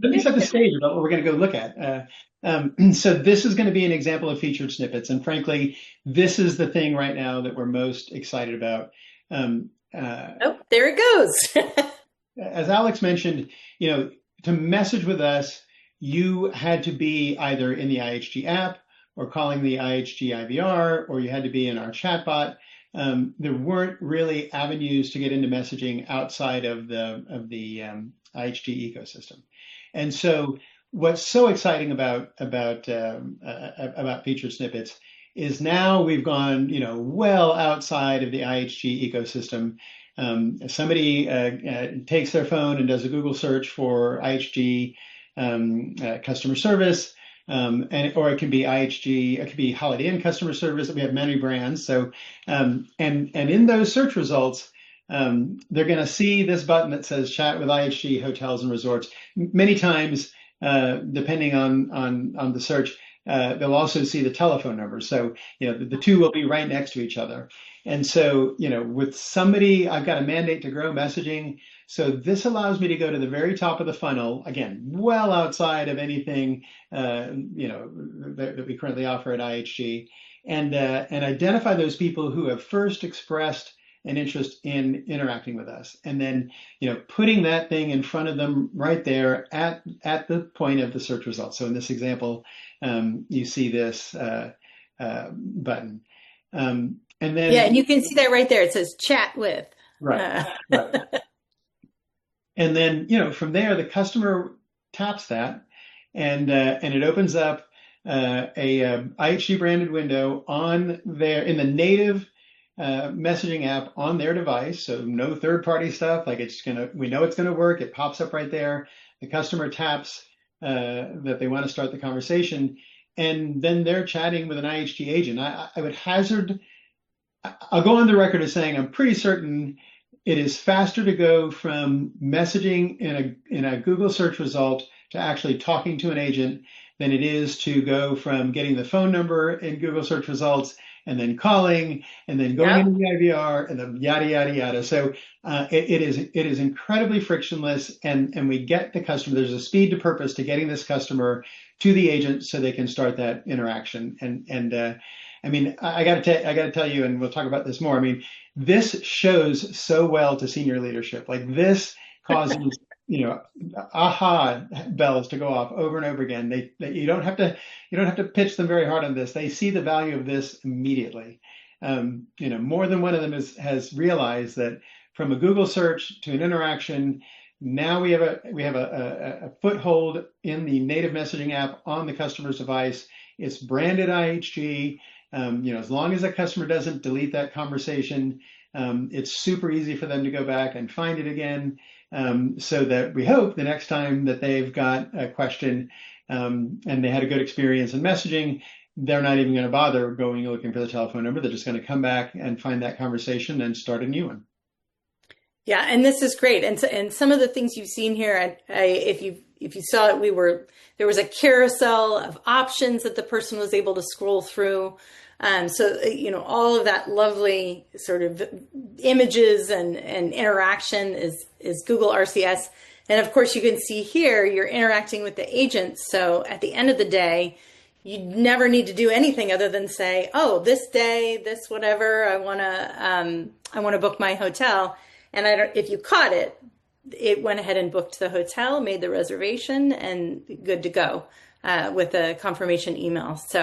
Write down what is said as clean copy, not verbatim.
let me set the stage about what we're going to go look at. So this is going to be an example of featured snippets, and frankly, this is the thing right now that we're most excited about. Um, Oh, there it goes. as Alex mentioned, to message with us, you had to be either in the IHG app or calling the IHG IVR, or you had to be in our chatbot. There weren't really avenues to get into messaging outside of the IHG ecosystem. And so, what's so exciting about featured snippets is now we've gone, well outside of the IHG ecosystem. If somebody takes their phone and does a Google search for IHG customer service, or it can be IHG, it could be Holiday Inn customer service. We have many brands. So, and in those search results, they're going to see this button that says "Chat with IHG Hotels and Resorts." Many times, depending on the search, they'll also see the telephone number. So, the two will be right next to each other. And so, with somebody, I've got a mandate to grow messaging. So this allows me to go to the very top of the funnel, again, well outside of anything, that we currently offer at IHG, and identify those people who have first expressed an interest in interacting with us, and then, putting that thing in front of them right there at the point of the search results. So in this example, you see this button. And then, Yeah, and you can see that right there. It says chat with. right, right. And then, from there, the customer taps that, and it opens up a IHG branded window in the native messaging app on their device. So no third party stuff. Like we know it's gonna work. It pops up right there. The customer taps that they want to start the conversation, and then they're chatting with an IHG agent. I would hazard. I'll go on the record as saying I'm pretty certain it is faster to go from messaging in a Google search result to actually talking to an agent than it is to go from getting the phone number in Google search results and then calling and then going Yep. into the IVR and then yada yada yada. So it is incredibly frictionless, and we get the customer. There's a speed to purpose to getting this customer to the agent so they can start that interaction. And I mean, I got to tell you, and we'll talk about this more. I mean, this shows so well to senior leadership. Like this causes, aha bells to go off over and over again. You don't have to pitch them very hard on this. They see the value of this immediately. More than one of them has realized that from a Google search to an interaction, now we have a foothold in the native messaging app on the customer's device. It's branded IHG. As long as that customer doesn't delete that conversation, it's super easy for them to go back and find it again. So that we hope the next time that they've got a question and they had a good experience in messaging, they're not even going to bother going looking for the telephone number. They're just going to come back and find that conversation and start a new one. Yeah, and this is great. And some of the things you've seen here, if you saw it, there was a carousel of options that the person was able to scroll through. So, all of that lovely sort of images and interaction is Google RCS. And of course, you can see here, you're interacting with the agent. So at the end of the day, you never need to do anything other than say, oh, this day, this whatever, I want to book my hotel. And if you caught it, it went ahead and booked the hotel, made the reservation, and good to go with a confirmation email. So